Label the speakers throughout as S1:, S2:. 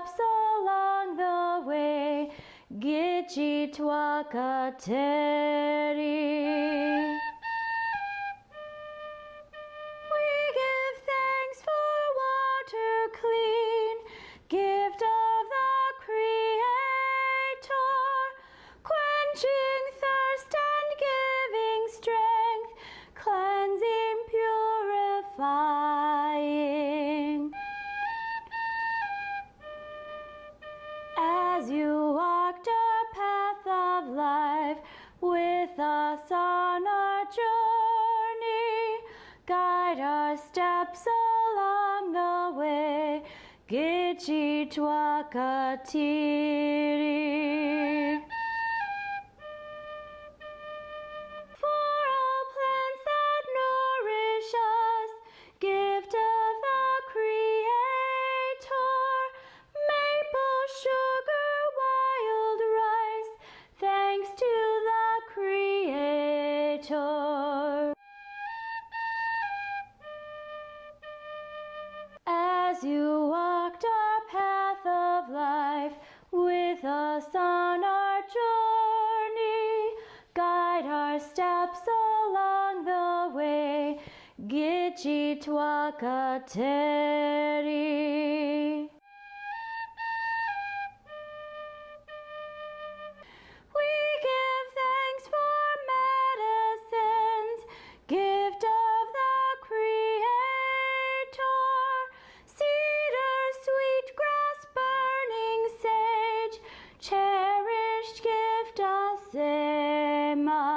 S1: steps along the way, Gichitwa Kateri. We give thanks for water clean, gift of the Creator, quenching thirst and giving strength, cleansing, purifying. As you walked our path of life with us on our journey, guide our steps along the way, Gichitwa Kateri. For all plants that nourish us, gift of the Creator, maple sugar, wild rice, thanks to the Creator. As you walked our path of life with us on our journey, guide our steps along the way, Gichitwa Kateri. We give thanks for medicines, gift of the Creator, cedar, sweetgrass, burning sage, cherished gift of Sema.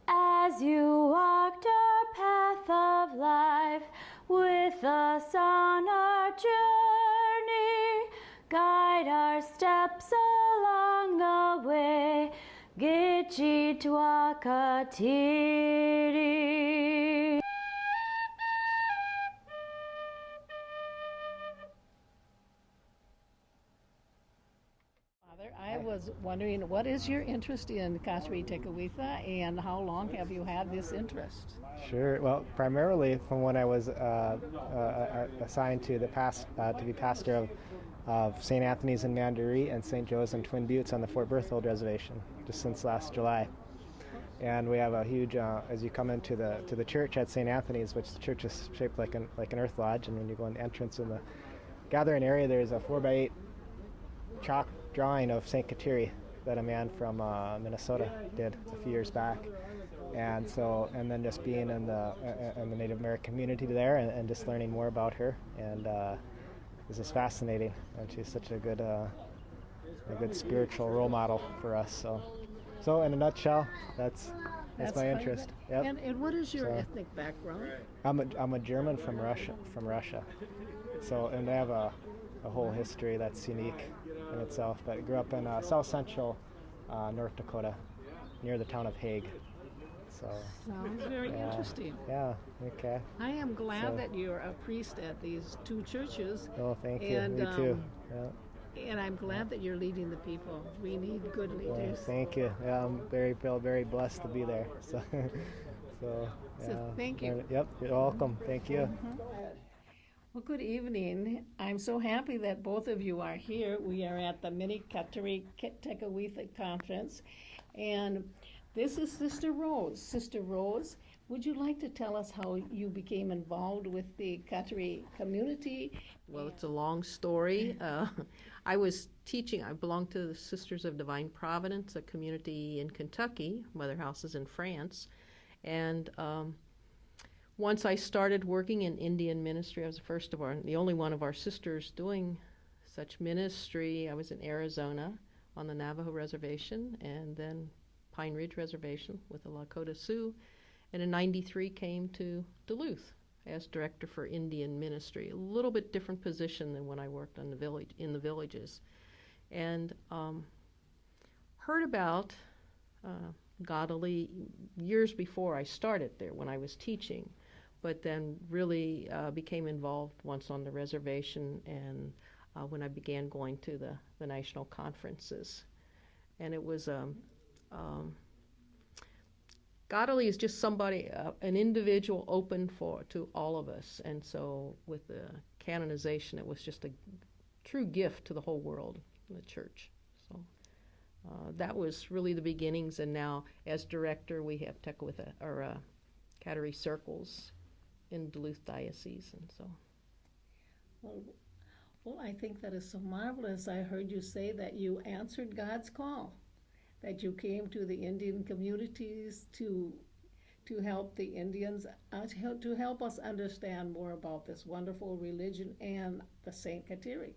S1: As you walked our path of life with us on our journey, guide our steps along the way, Gichitwa Kateri.
S2: Father, I was wondering, what is your interest in Kateri Tekakwitha, and how long have you had this interest?
S3: Sure. Well, primarily from when I was assigned to the to be pastor of St. Anthony's in Mandaree and St. Joe's in Twin Buttes on the Fort Berthold Reservation, just since last July. And we have a huge, as you come into the church at St. Anthony's, which the church is shaped like an earth lodge, and when you go in the entrance in the gathering area, there's a 4x8 chalk drawing of St. Kateri that a man from Minnesota did a few years back. And then just being in the Native American community there, and just learning more about her, and this is fascinating. And she's such a good spiritual role model for us. So in a nutshell, that's my interest.
S2: Yep. And what is your ethnic background?
S3: I'm a German from Russia. So, and I have a whole history that's unique in itself. But I grew up in south central North Dakota, near the town of Hague. So
S2: sounds very interesting.
S3: Yeah. Okay.
S2: I am glad that you're a priest at these two churches.
S3: Oh, thank you. Me too. Yeah.
S2: And I'm glad that you're leading the people. We need good leaders.
S3: Thank you. Yeah, I'm feel very blessed to be there. So
S2: thank you.
S3: Yep, you're welcome. Thank you.
S2: Mm-hmm. Well, good evening. I'm so happy that both of you are here. We are at the Kateri Mini-Conference Conference, and this is Sister Rose. Sister Rose, would you like to tell us how you became involved with the Kateri community?
S4: Well, it's a long story. I was teaching. I belonged to the Sisters of Divine Providence, a community in Kentucky. Mother House is in France. And once I started working in Indian ministry, I was the only one of our sisters doing such ministry. I was in Arizona on the Navajo Reservation, and then Pine Ridge Reservation with the Lakota Sioux, and in '93 came to Duluth as director for Indian ministry. A little bit different position than when I worked in the villages, and heard about Godly years before I started there when I was teaching, but then really became involved once on the reservation, and when I began going to the national conferences. And it was godly is just somebody, an individual open to all of us. And so with the canonization, it was just a true gift to the whole world, the church. So that was really the beginnings. And now, as director, we have Kateri circles in Duluth Diocese, and so.
S2: Well, I think that is so marvelous. I heard you say that you answered God's call, that you came to the Indian communities to help the Indians, to help us understand more about this wonderful religion and the Saint Kateri.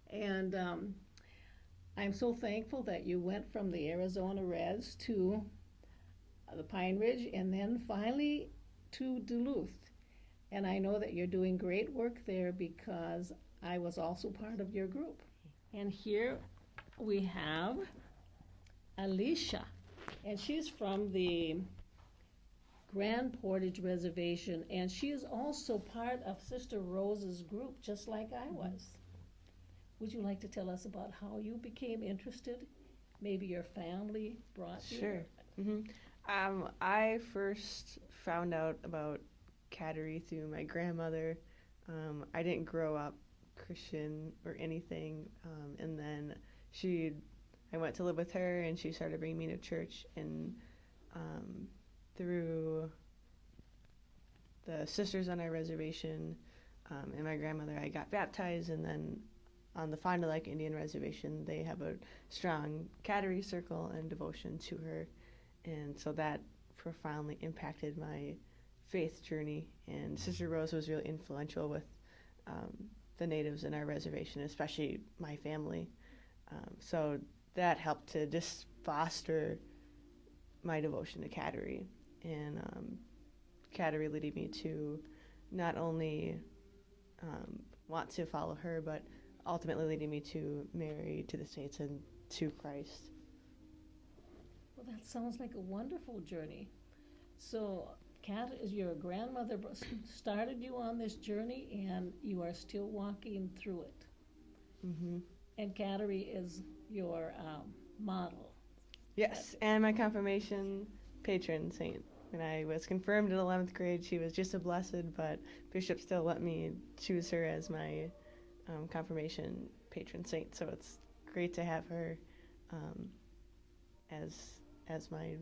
S2: And I'm so thankful that you went from the Arizona Reds to the Pine Ridge and then finally to Duluth. And I know that you're doing great work there because I was also part of your group. And here we have Alicia, and she's from the Grand Portage Reservation, and she is also part of Sister Rose's group, just like I was. Would you like to tell us about how you became interested? Maybe your family brought you?
S5: Sure. I first found out about Kateri through my grandmother. I didn't grow up Christian or anything, and then I went to live with her, and she started bringing me to church, and through the sisters on our reservation and my grandmother, I got baptized, and then on the Fond du Lac Indian Reservation, they have a strong Kateri circle and devotion to her, and so that profoundly impacted my faith journey. And Sister Rose was really influential with the natives in our reservation, especially my family. So that helped to just foster my devotion to Kateri, and Kateri leading me to not only want to follow her, but ultimately leading me to marry to the States and to Christ.
S2: Well, that sounds like a wonderful journey. So, your grandmother started you on this journey, and you are still walking through it.
S5: Mm-hmm.
S2: And Kateri is your model.
S5: Yes, and my confirmation patron saint. When I was confirmed in 11th grade, she was just a blessed, but Bishop still let me choose her as my confirmation patron saint. So it's great to have her as my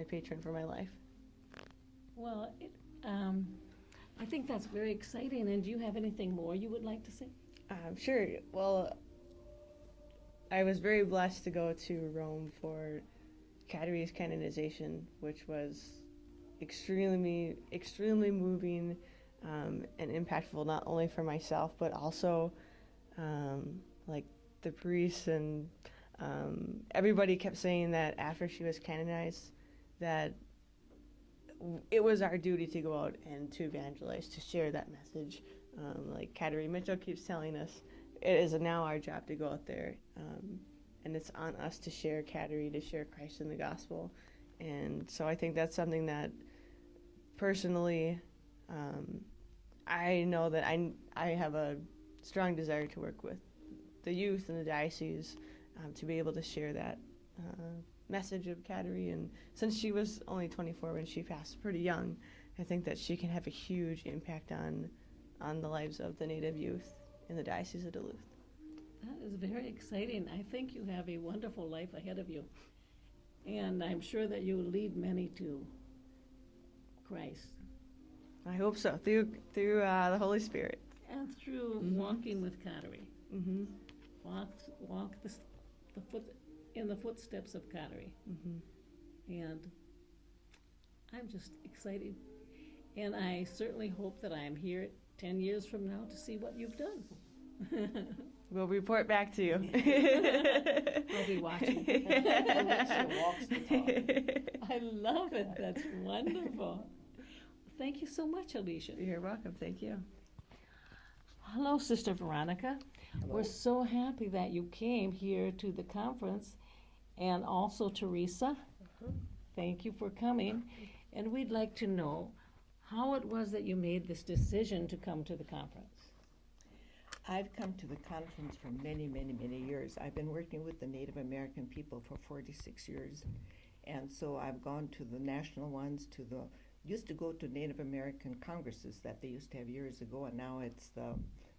S5: patron for my life.
S2: Well, I think that's very exciting. And do you have anything more you would like to say?
S5: Sure. Well, I was very blessed to go to Rome for Kateri's canonization, which was extremely moving and impactful, not only for myself, but also like the priests and everybody kept saying that after she was canonized, that it was our duty to go out and to evangelize, to share that message. Like Kateri Mitchell keeps telling us, it is now our job to go out there, and it's on us to share Kateri, to share Christ in the gospel. And so I think that's something that personally, I know that I have a strong desire to work with the youth in the diocese, to be able to share that message of Kateri. And since she was only 24 when she passed, pretty young, I think that she can have a huge impact on the lives of the Native youth in the Diocese of Duluth.
S2: That is very exciting. I think you have a wonderful life ahead of you. And I'm sure that you will lead many to Christ.
S5: I hope so, through the Holy Spirit.
S2: And through walking with Kateri.
S5: Mm-hmm.
S2: Walk in the footsteps of Kateri.
S5: Mm-hmm.
S2: And I'm just excited. And I certainly hope that I'm here 10 years from now to see what you've done.
S5: We'll report back to you.
S2: I'll be watching.
S6: Alicia walks the talk.
S2: I love it. That's wonderful. Thank you so much, Alicia.
S5: You're welcome. Thank you.
S2: Hello, Sister Veronica.
S6: Hello.
S2: We're so happy that you came here to the conference, and also Teresa. Thank you for coming. And we'd like to know how it was that you made this decision to come to the conference.
S6: I've come to the conference for many, many, many years. I've been working with the Native American people for 46 years. And so I've gone to the national ones, used to go to Native American congresses that they used to have years ago, and now it's the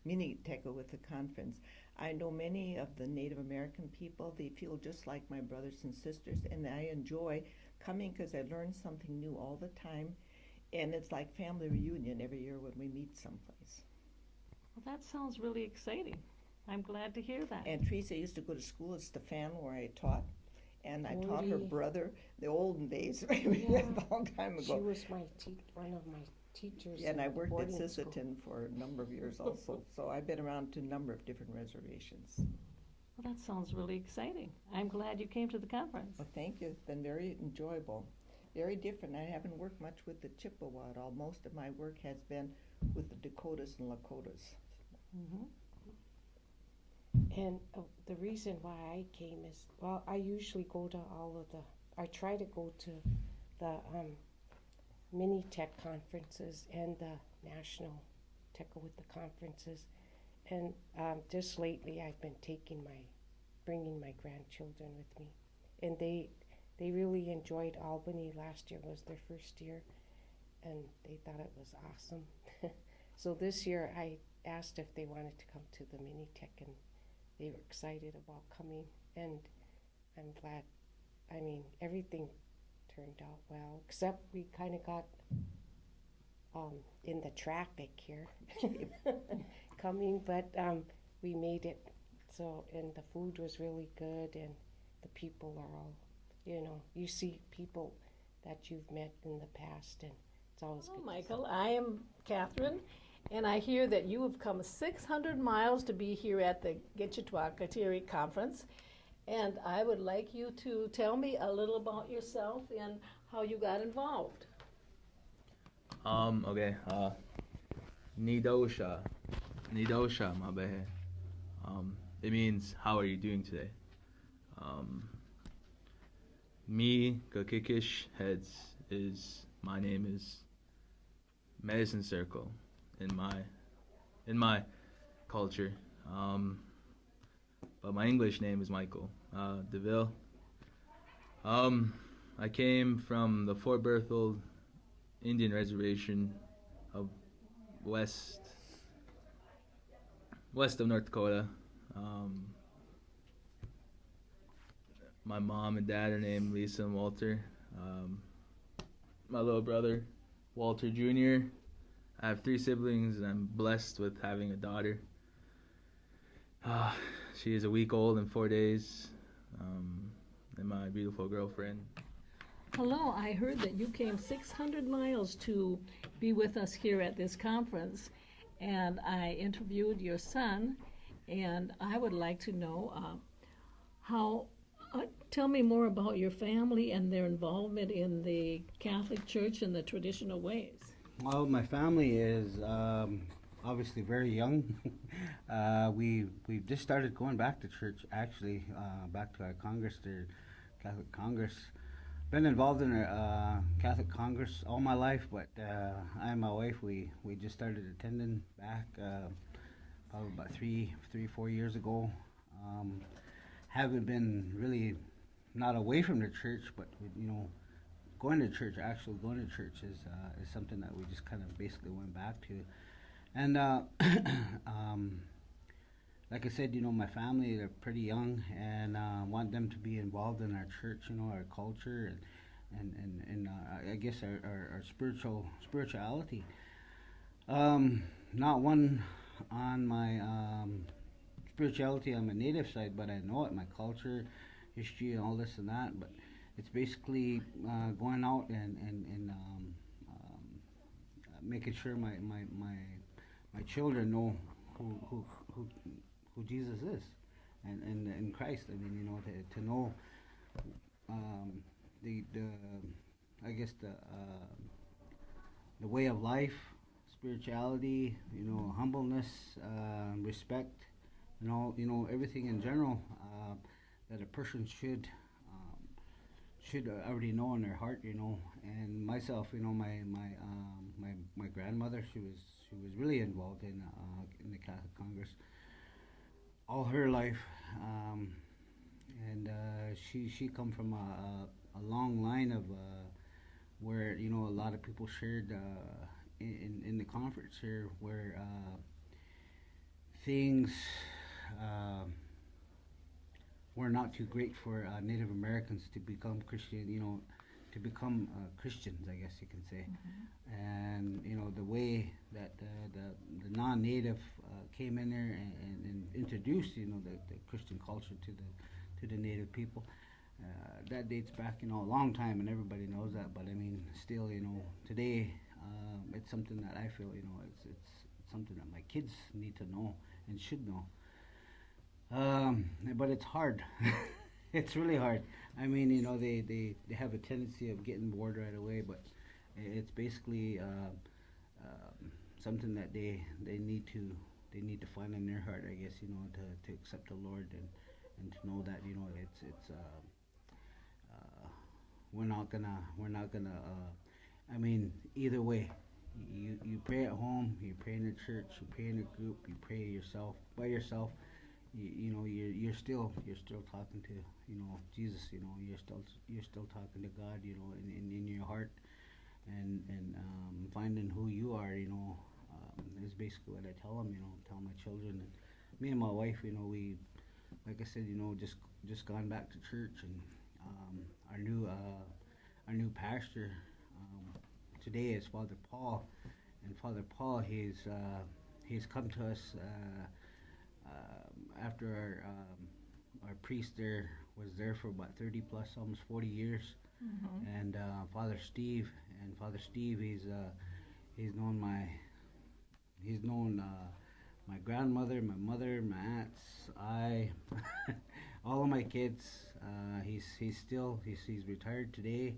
S6: Mini-Conference. I know many of the Native American people. They feel just like my brothers and sisters, and I enjoy coming because I learn something new all the time, and it's like family reunion every year when we meet someplace.
S2: Well, that sounds really exciting. I'm glad to hear that.
S6: And Teresa used to go to school at Stefan where I taught, and I taught her brother the olden days, a long time ago.
S7: She was one of my teachers.
S6: Yeah, and I worked at
S7: boarding school.
S6: Sisseton for a number of years also, so I've been around to a number of different reservations.
S2: Well, that sounds really exciting. I'm glad you came to the conference.
S6: Well, thank you. It's been very enjoyable, very different. I haven't worked much with the Chippewa at all. Most of my work has been with the Dakotas and Lakotas.
S2: Mm-hmm.
S7: And the reason why I came is, well, I usually go to I try to go to the mini-tech conferences and the national Tech-A-Witha conferences. And just lately I've been bringing my grandchildren with me. And they really enjoyed Albany. Last year was their first year, and they thought it was awesome. So this year I asked if they wanted to come to the mini-tech, and they were excited about coming, and I'm glad. I mean, everything turned out well, except we kind of got in the traffic here coming, but we made it. So, and the food was really good, and the people are all, you see people that you've met in the past, and it's always good.
S2: Michael, I am Catherine, and I hear that you have come 600 miles to be here at the Kateri Conference, and I would like you to tell me a little about yourself and how you got involved.
S8: Okay. Nidosha, mabehe. It means how are you doing today? Me, Gakikish Heads is my name is Medicine Circle in my culture. But my English name is Michael DeVille. I came from the Fort Berthold Indian Reservation of west of North Dakota. My mom and dad are named Lisa and Walter. My little brother, Walter Jr. I have 3 siblings, and I'm blessed with having a daughter. She is a week old and 4 days, and my beautiful girlfriend.
S2: Hello, I heard that you came 600 miles to be with us here at this conference, and I interviewed your son, and I would like to know tell me more about your family and their involvement in the Catholic Church and the traditional ways.
S9: Well, my family is obviously very young. We've just started going back to church, actually, back to our Congress, the Catholic Congress. Been involved in a Catholic Congress all my life, but I and my wife, we just started attending back probably about 4 years ago. Haven't been really not away from the church, but going to church is something that we just kind of basically went back to. And like I said, my family, they're pretty young, and want them to be involved in our church, our culture, and I guess our spirituality. Not one on my spirituality on my native side, but I know it, my culture, history, and all this and that. But it's basically going out and making sure my children know who Jesus is, and Christ. I mean, to know I guess the way of life, spirituality, humbleness, respect, everything in general that a person should already know in their heart, And myself, my grandmother, she was really involved in the Catholic Congress all her life, and she come from a long line of where a lot of people shared in the conference here where things were not too great for Native Americans to become Christian, to become Christians, I guess you can say. And the way that the non-native came in there and introduced the Christian culture to the native people. That dates back a long time, and everybody knows that. But I mean, still, today it's something that I feel it's something that my kids need to know and should know. But it's hard. It's really hard. I mean, they have a tendency of getting bored right away, but it's basically something that they need to find in their heart, I guess, to accept the Lord and to know that it's we're not gonna I mean, either way, you pray at home, you pray in the church, you pray in a group, you pray yourself by yourself. You're still talking to Jesus. You're still talking to God. In your heart, and finding who you are. Is basically what I tell them. Tell my children, and me and my wife. We, like I said, just gone back to church, and our new pastor today is Father Paul, and Father Paul he's come to us. After our priest there was there for about 30 plus, almost 40 years, and Father Steve, he's known my grandmother, my mother, my aunts, all of my kids. He's retired today.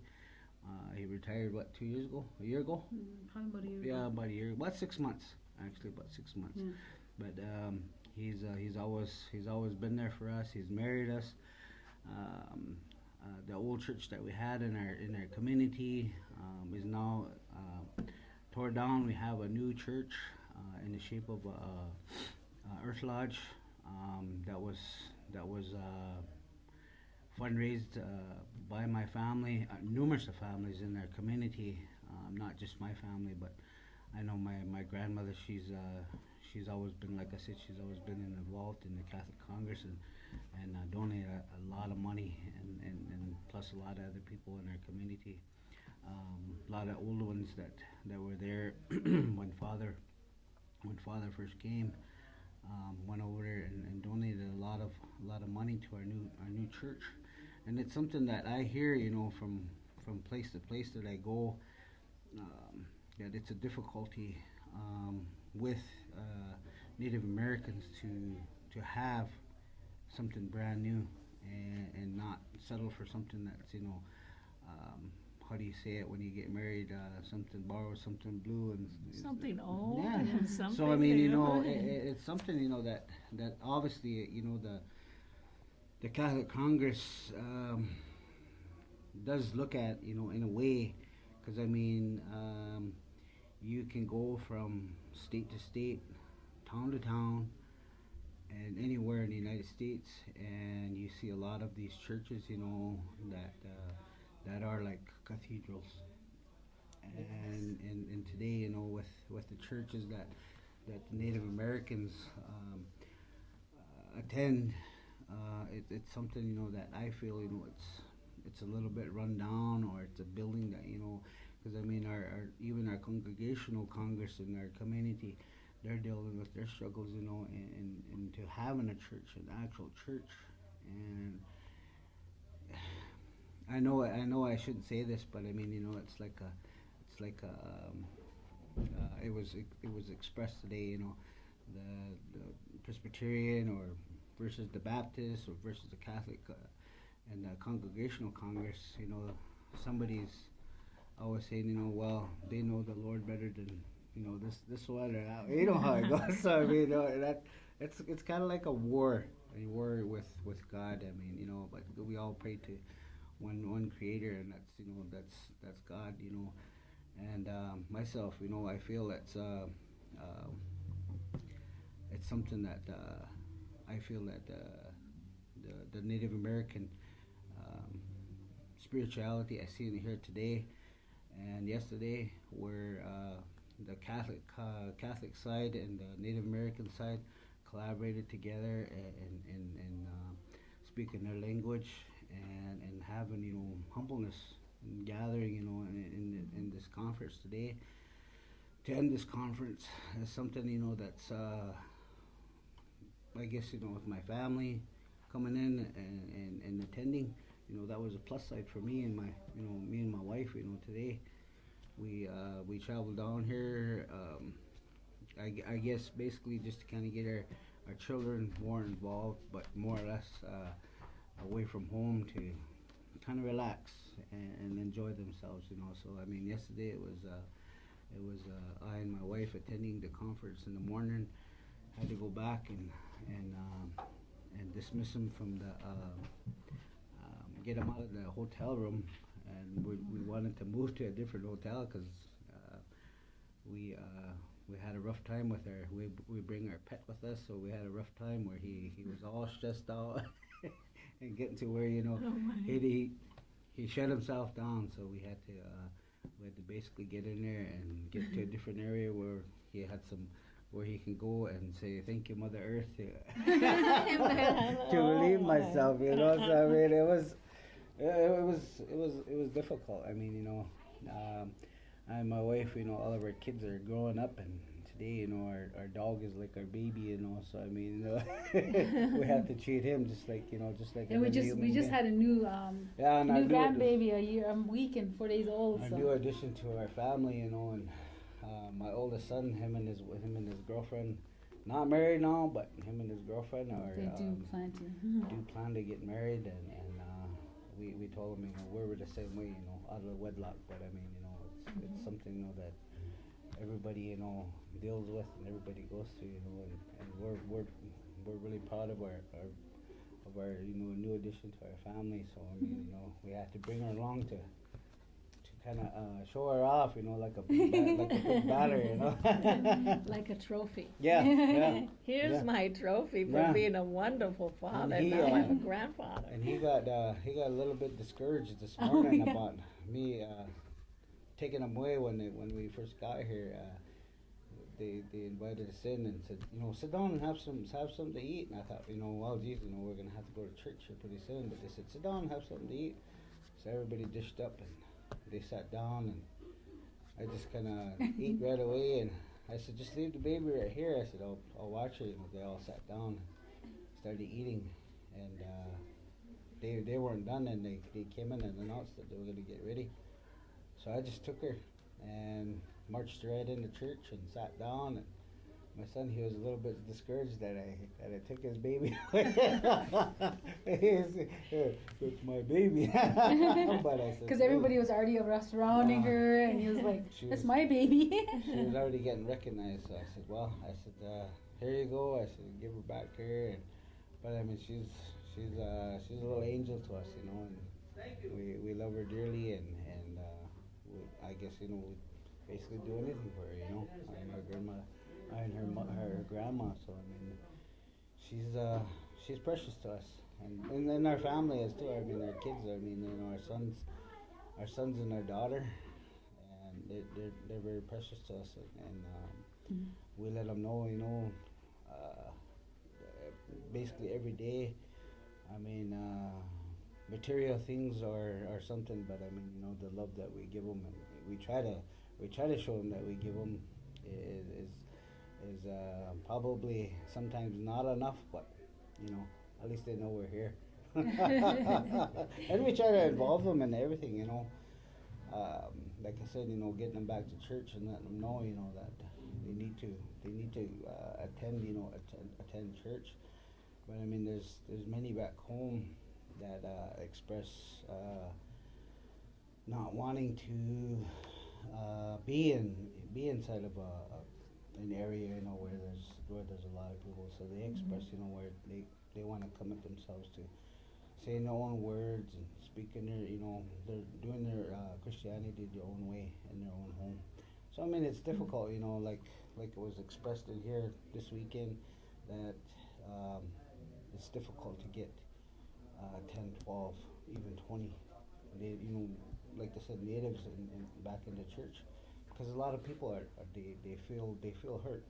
S9: He retired 2 years ago, a year ago.
S2: Probably about a year.
S9: Yeah, about a year, about 6 months actually, about 6 months.
S2: Yeah.
S9: But he's always been there for us. He's married us. The old church that we had in our community is now tore down. We have a new church in the shape of Earth Lodge that was fundraised by my family, numerous of families in our community, not just my family, but I know my grandmother. She's always been, like I said, she's always been involved in the Catholic Congress and donated a lot of money and plus a lot of other people in our community. A lot of old ones that were there when Father first came, went over there and donated a lot of money to our new church. And it's something that I hear, from place to place that I go, that it's a difficulty with Native Americans to have something brand new and not settle for something that's how do you say it when you get married? Something borrowed, something blue, and
S2: Something old.
S9: yeah.
S2: And something
S9: So I mean,
S2: new.
S9: it's something that obviously the Catholic Congress does look at in a way, because I mean you can go from state to state, town to town, and anywhere in the United States, and you see a lot of these churches, that are like cathedrals. And today, with the churches that the Native Americans attend, it's something that I feel it's a little bit run down, or it's a building that because I mean even our congregational congress in our community, they're dealing with their struggles, and to having a church, an actual church. And I know I shouldn't say this, but I mean, it was expressed today, the Presbyterian or versus the Baptist or versus the Catholic and the Congregational Congress. Somebody's always saying, well, they know the Lord better than this one or that. You know how it goes. So I mean, that it's kind of like a war with God. I mean, but we all pray to one Creator, and that's God. And myself, I feel it's something that I feel that the Native American spirituality I see in here today and yesterday, where the Catholic side and the Native American side collaborated together and speaking their language and having humbleness and gathering in this conference today. To end this conference is something that's I guess with my family coming in and attending, that was a plus side for me and my wife. Today we traveled down here. I guess basically just to kind of get our children more involved, but more or less away from home to kind of relax and enjoy themselves. So I mean, yesterday it was I and my wife attending the conference in the morning. Had to go back and dismiss them from the get them out of the hotel room, and we wanted to move to a different hotel because we had a rough time with our we bring our pet with us, so we had a rough time where he was all stressed out and getting to where he shut himself down, so we had to basically get in there and get to a different area where he had where he can go and say thank you, Mother Earth, to relieve myself. So I mean, it was difficult. I mean, I and my wife, all of our kids are growing up, and today, our dog is like our baby, so I mean, we have to treat him just like
S10: and we just had a new new grandbaby a week and 4 days old.
S9: A new addition to our family, and my oldest son, him and his girlfriend, not married now, but him and his girlfriend are
S10: they do
S9: plan to get married, and we told him, we're the same way, out of wedlock, but I mean, it's something that everybody deals with and everybody goes through, and we're really proud of our new addition to our family. So I mean, we had to bring her along to kind of show her off, like a big batter,
S10: like a trophy.
S9: Yeah.
S2: Here's my trophy for being a wonderful father. Now I'm a grandfather.
S9: And he got a little bit discouraged this morning about me taking him away when we first got here. They invited us in and said, sit down and have something to eat. And I thought, well, geez, we're gonna have to go to church here pretty soon. But they said, sit down and have something to eat. So everybody dished up and they sat down, and I just kind of ate right away. And I said, just leave the baby right here. I said, I'll watch her. They all sat down, started eating, and they weren't done. And they came in and announced that they were gonna get ready. So I just took her and marched her right into church and sat down. And my son, he was a little bit discouraged that I took his baby away. It's my baby. But I said,
S10: because everybody was already surrounding her, and he was like, "That's my baby."
S9: She was already getting recognized. So I said, "Well, here you go." I said, "Give her back here." But I mean, she's a little angel to us, and we love her dearly, and I guess we basically do anything for her, I and her grandma, I and her grandma. So I mean, she's precious to us, and then our family is too. I mean, our kids. I mean, our sons and our daughter, and they're very precious to us, and we let them know, basically every day. I mean, material things are something, but I mean, the love that we give them, and we try to show them that we give them is probably sometimes not enough, but at least they know we're here. And we try to involve them in everything, like I said, getting them back to church and letting them know, that they need to attend church. But I mean, there's many back home that express not wanting to be inside of an area, where there's a lot of people. So they express, where they want to commit themselves to saying their own words and speaking they're doing their Christianity their own way in their own home. So I mean, it's difficult, like it was expressed in here this weekend, that it's difficult to get 10, 12, even 20 like I said, natives back in the church, because a lot of people they feel hurt.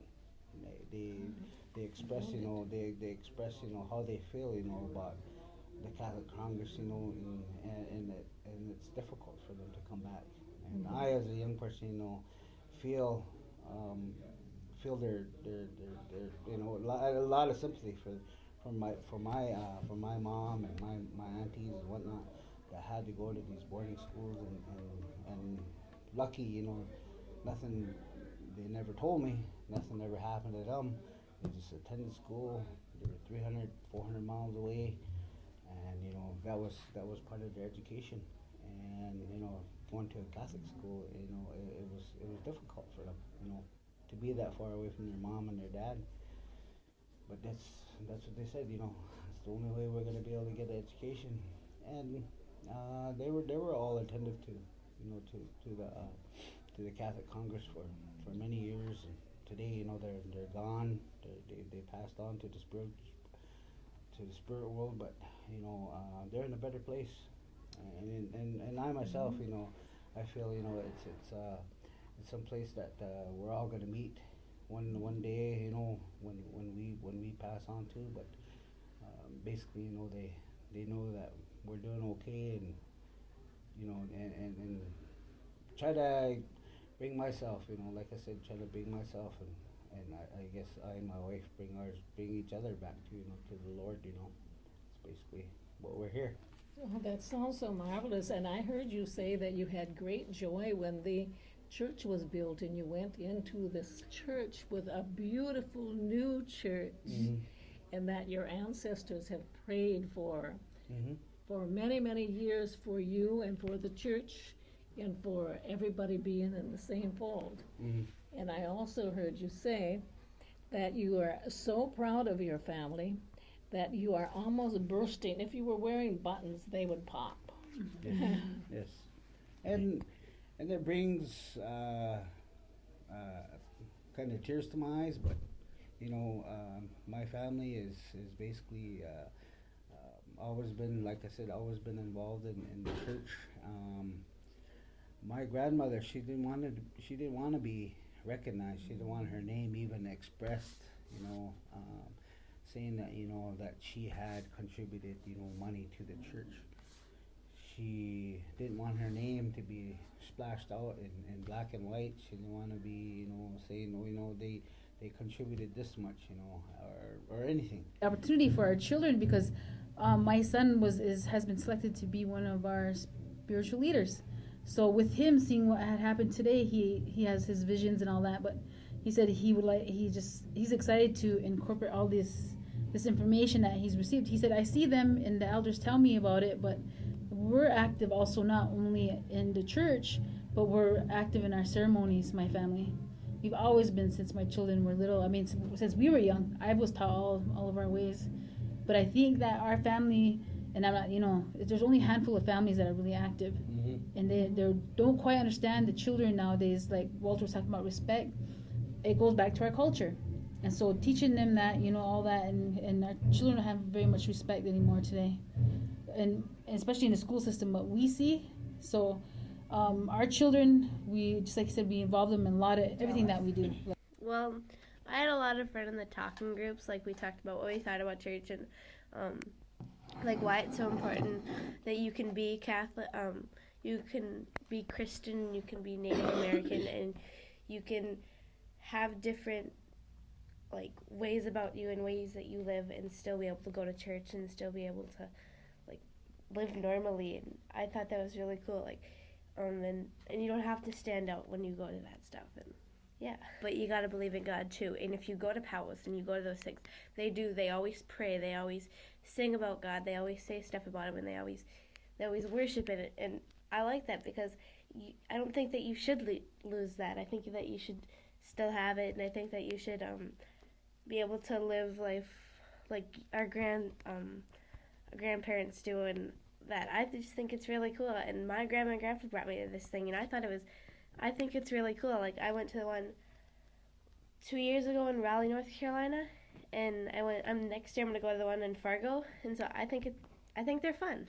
S9: They express they express how they feel about the Catholic Congress, and it's difficult for them to come back. And I, as a young person, feel their a lot of sympathy for my mom and my aunties and whatnot that had to go to these boarding schools and lucky, nothing. They never told me. Nothing ever happened to them. They just attended school. They were 300, 400 miles away, and that was part of their education. And going to a Catholic school, it was difficult for them, to be that far away from their mom and their dad. But that's what they said. It's the only way we're going to be able to get an education. And they were all attentive to the Catholic Congress for many years. And today, they're gone. They passed on to the spirit world. But they're in a better place. And I myself, I feel it's some place that we're all going to meet one day. When we pass on too. But basically, they know that we're doing okay, and try to bring myself, like I said, try to bring myself, and I guess I and my wife bring each other back to the Lord. It's basically what we're here.
S2: Oh, that sounds so marvelous. And I heard you say that you had great joy when the church was built, and you went into this church with a beautiful new church, and that your ancestors have prayed for many, many years for you and for the church and for everybody being in the same fold. And I also heard you say that you are so proud of your family that you are almost bursting. If you were wearing buttons, they would pop.
S9: Yes, yes. And it brings kind of tears to my eyes, but my family is basically always been, like I said, always been involved in the church. My grandmother, she didn't want to be recognized. She didn't want her name even expressed. Saying that that she had contributed money to the church. She didn't want her name to be splashed out in black and white. She didn't want to be saying they contributed this much, or anything.
S10: Opportunity for our children, because my son has been selected to be one of our spiritual leaders. So with him seeing what had happened today, he has his visions and all that, but he said he's excited to incorporate all this information that he's received. He said, I see them and the elders tell me about it, but we're active also not only in the church, but we're active in our ceremonies, my family. We've always been since my children were little. I mean, since we were young, I was taught all of our ways. But I think that our family, and I'm not, there's only a handful of families that are really active. And they don't quite understand the children nowadays, like Walter was talking about respect. It goes back to our culture. And so teaching them that, all that, and our children don't have very much respect anymore today. And especially in the school system, what we see. So our children, we, just like I said, we involve them in a lot of everything that we do.
S1: Well, I had a lot of fun in the talking groups, like we talked about what we thought about church and like why it's so important that you can be Catholic, you can be Christian, you can be Native American, and you can have different like ways about you and ways that you live and still be able to go to church and still be able to like live normally. And I thought that was really cool, like and you don't have to stand out when you go to that stuff. And yeah, but you got to believe in God too. And if you go to powwows and you go to those things, they always pray, they always sing about God, they always say stuff about him, and they always worship in it. And I like that because I don't think that you should lose that. I think that you should still have it, and I think that you should be able to live life like our grandparents do, and that I just think it's really cool. And my grandma and grandpa brought me to this thing, and I think it's really cool. Like I went to the one 2 years ago in Raleigh, North Carolina, and next year I'm gonna go to the one in Fargo, and so I think they're fun.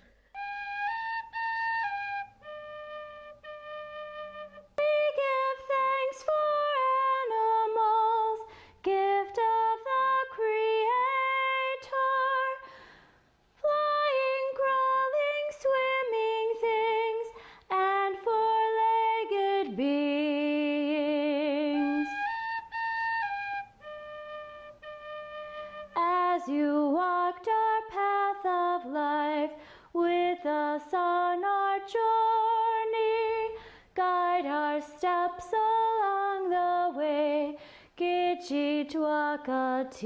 S11: us on our journey, guide our steps along the way, Gichi Twakatiri.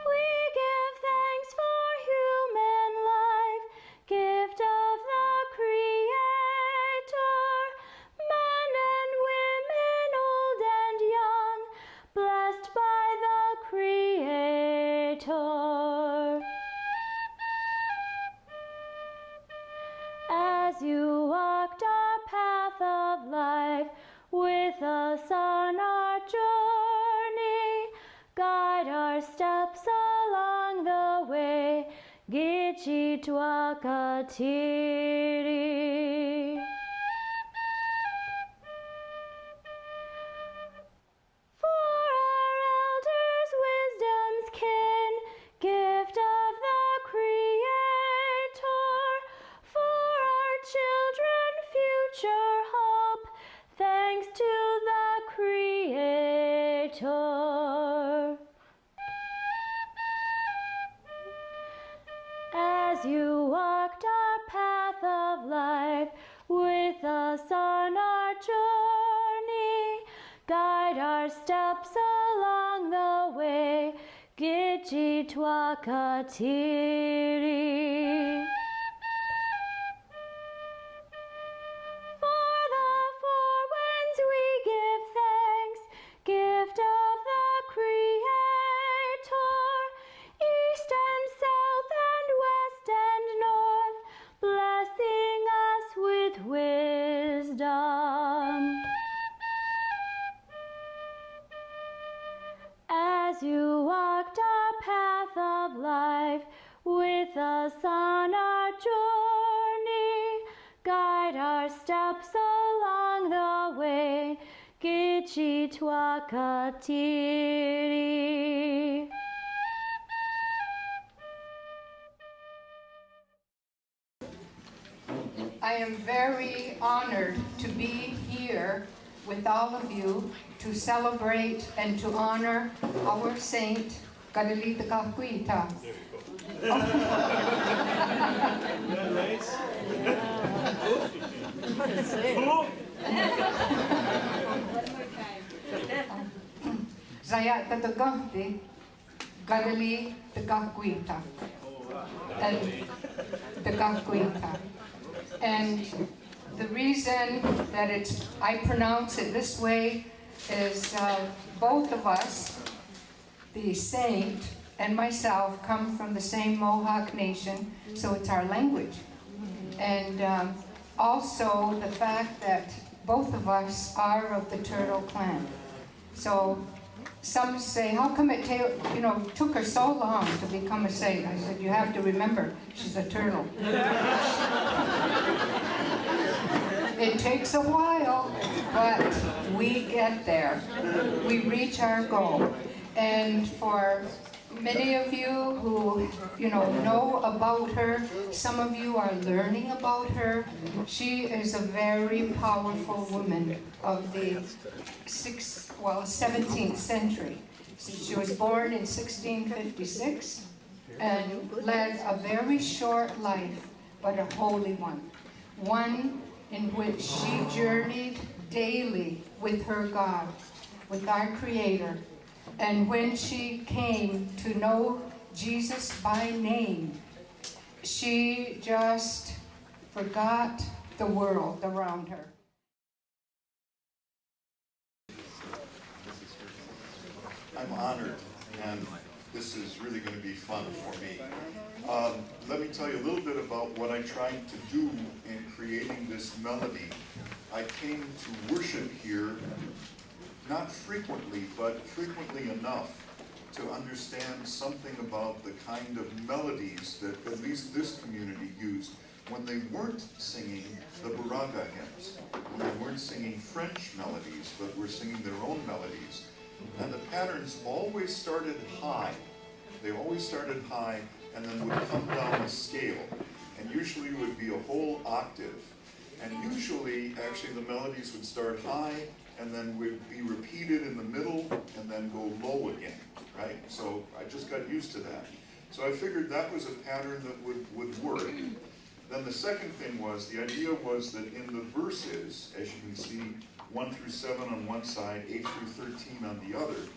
S11: We give thanks for human life, gift of the Creator, men and women, old and young, blessed by the Creator. As you walked our path of life with us on our journey, guide our steps along the way, Gichi Twakatiri. For our elders, wisdom's kin, gift of the Creator, for our children, future hope, thanks to the Creator. As you walked our path of life with us on our journey, guide our steps along the way, Gichi Twakatiri. For the four winds we give thanks, gift of the Creator, east and south and west and north, blessing us with wisdom. As you walked our path of life with us on our journey, guide our steps along the way, Gichi Twakatiri.
S12: I am very honored to be here with all of you to celebrate and to honor our saint, Kateri Mini-Conference. Zaya Tatagante, Kateri Mini-Conference. And the reason that I pronounce it this way is both of us, the saint and myself, come from the same Mohawk nation, so it's our language. And also the fact that both of us are of the Turtle clan. So some say, how come it took her so long to become a saint? I said, you have to remember, she's a turtle. It takes a while, but we get there. We reach our goal. And for many of you who know about her, some of you are learning about her. She is a very powerful woman of the 17th century. She was born in 1656 and led a very short life, but a holy one. One in which she journeyed daily with her God, with our Creator. And when she came to know Jesus by name, she just forgot the world around her.
S13: I'm honored, and this is really going to be fun for me. Let me tell you a little bit about what I tried to do in creating this melody. I came to worship here, not frequently, but frequently enough to understand something about the kind of melodies that at least this community used when they weren't singing the Buraga hymns, when they weren't singing French melodies, but were singing their own melodies. And the patterns always started high. They always started high and then would come down a scale. And usually it would be a whole octave. And usually, actually, the melodies would start high and then would be repeated in the middle and then go low again, right? So I just got used to that. So I figured that was a pattern that would work. Then the second thing was, the idea was that in the verses, as you can see, 1 through 7 on one side, 8 through 13 on the other,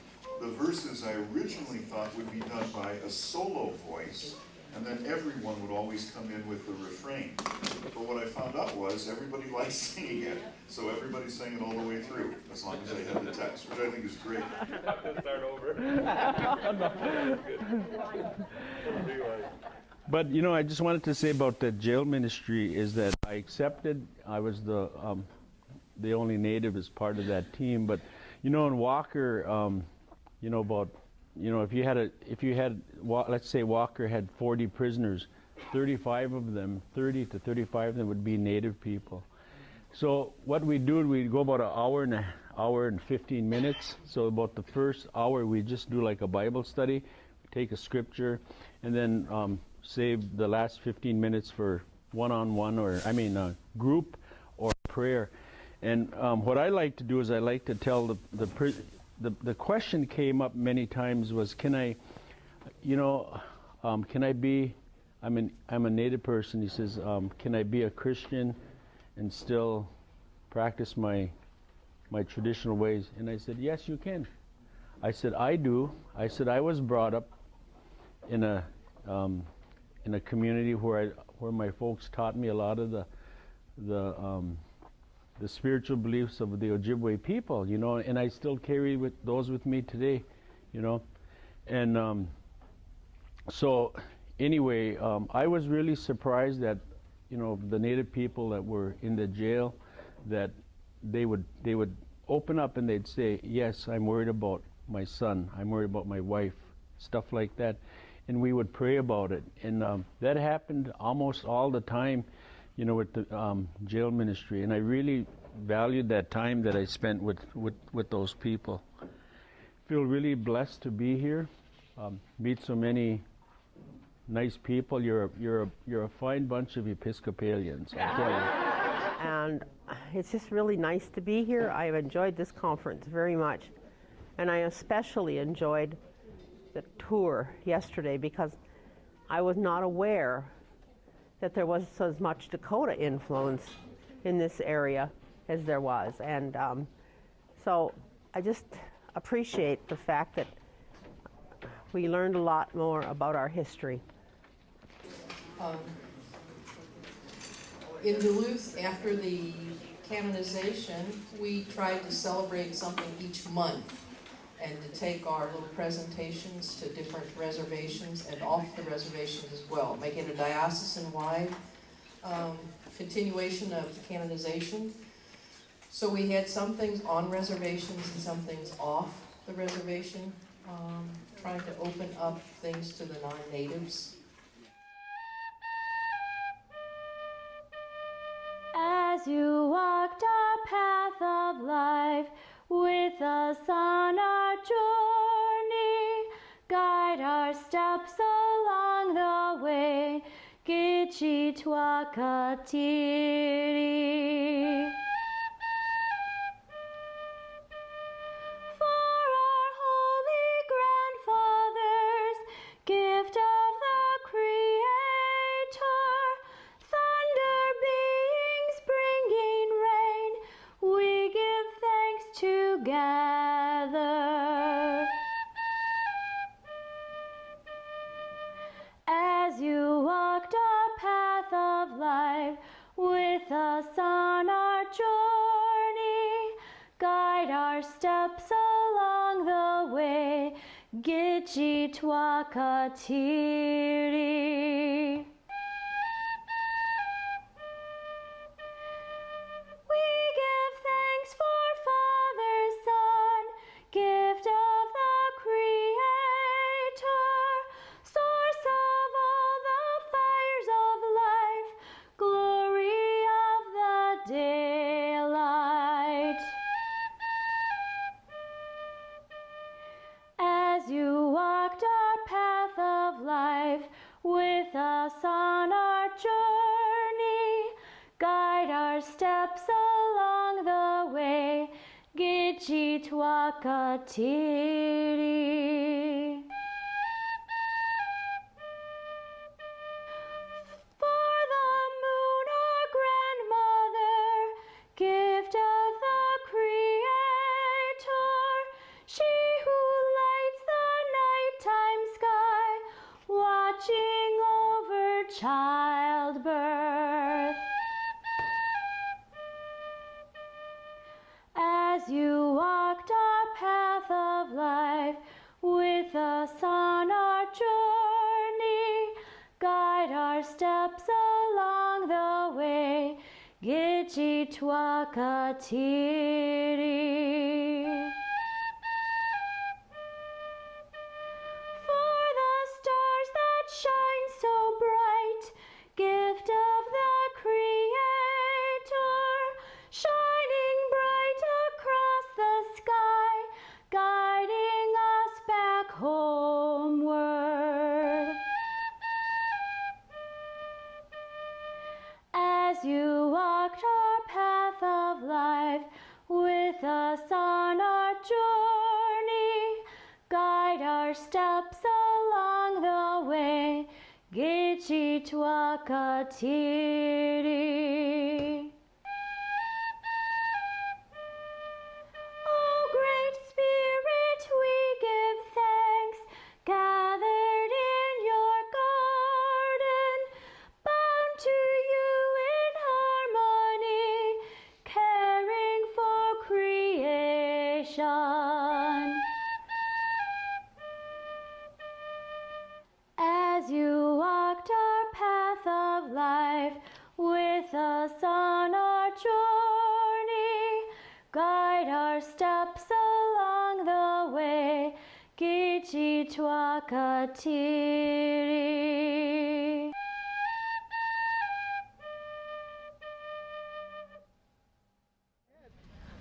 S13: the verses I originally thought would be done by a solo voice, and then everyone would always come in with the refrain. But what I found out was everybody likes singing it, so everybody sang it all the way through, as long as they had the text, which I think is great.
S14: Start over. But you know, I just wanted to say about the jail ministry is that I accepted. I was the only native as part of that team. But you know, in Walker, you know, about, you know, if you had, let's say Walker had 40 prisoners, 30 to 35 of them would be native people. So what we do, we go about an hour and 15 minutes. So about the first hour, we just do like a Bible study, take a scripture, and then save the last 15 minutes for one-on-one, or group or prayer. And what I like to do is I like to tell the question came up many times was, can I be, I'm a native person, he says, can I be a Christian and still practice my traditional ways? And I said, yes, you can. I said, I do. I said, I was brought up in a community where my folks taught me a lot of the spiritual beliefs of the Ojibwe people, you know, and I still carry those with me today, you know. And so anyway, I was really surprised that, you know, the native people that were in the jail, that they would open up and they'd say, yes, I'm worried about my son, I'm worried about my wife, stuff like that. And we would pray about it. And that happened almost all the time, you know, with the jail ministry. And I really valued that time that I spent with those people. Feel really blessed to be here, meet so many nice people. You're a fine bunch of Episcopalians, I'll tell you.
S15: And it's just really nice to be here. I've enjoyed this conference very much. And I especially enjoyed the tour yesterday because I was not aware that there was as much Dakota influence in this area as there was. And so I just appreciate the fact that we learned a lot more about our history.
S4: In Duluth, after the canonization, we tried to celebrate something each month and to take our little presentations to different reservations and off the reservations as well, make it a diocesan-wide continuation of the canonization. So we had some things on reservations and some things off the reservation, trying to open up things to the non-natives.
S11: As you walked a path of life with us on our journey, guide our steps along the way, Gichituakatiri. For our holy grandfathers, gift of the Creator, thunder beings bringing rain, we give thanks together. As you walked a path of life with us on our journey, guide our steps along the way, Gichituakatiri. We give thanks for Father, Son, gift of the Creator, source of all the fires of life, glory of the daylight. As you walked our path of life with us on our journey, guide our steps along the way, Gichituakatiri. childbirth. As you walked our path of life with us on our journey, guide our steps along the way. Gitchi twa Kateri. For the stars that shine so bright, gift of the Creator, shining bright across the sky, guiding us back homeward. As you walked our path of life with us on our journey, guide our steps along the way. Gitchi twa Kateri. Oh, Great Spirit, we give thanks, gathered in your garden, bound to you in harmony, caring for creation. As you walked our path of life with us on our journey, guide our steps along the way. Gitchi twa Kateri.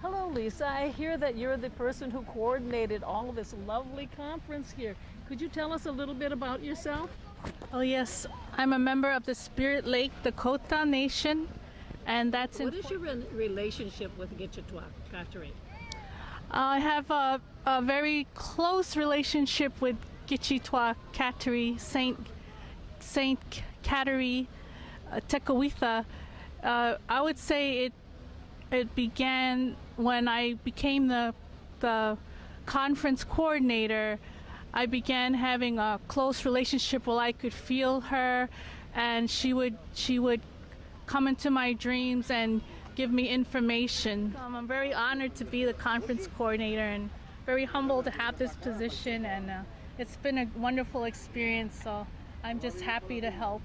S2: Hello, Lisa. I hear that you're the person who coordinated all of this lovely conference here. Could you tell us a little bit about yourself?
S16: Oh yes, I'm a member of the Spirit Lake Dakota Nation, and that's
S2: What is your relationship with Gitchi twa Kateri?
S16: I have a very close relationship with Gitchi twa Kateri, Saint Kateri Tekawitha. I would say it began when I became the conference coordinator. I began having a close relationship where I could feel her, and she would come into my dreams and give me information. I'm very honored to be the conference coordinator and very humbled to have this position, and it's been a wonderful experience, so I'm just happy to help.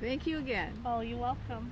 S2: Thank you again.
S16: Oh, you're welcome.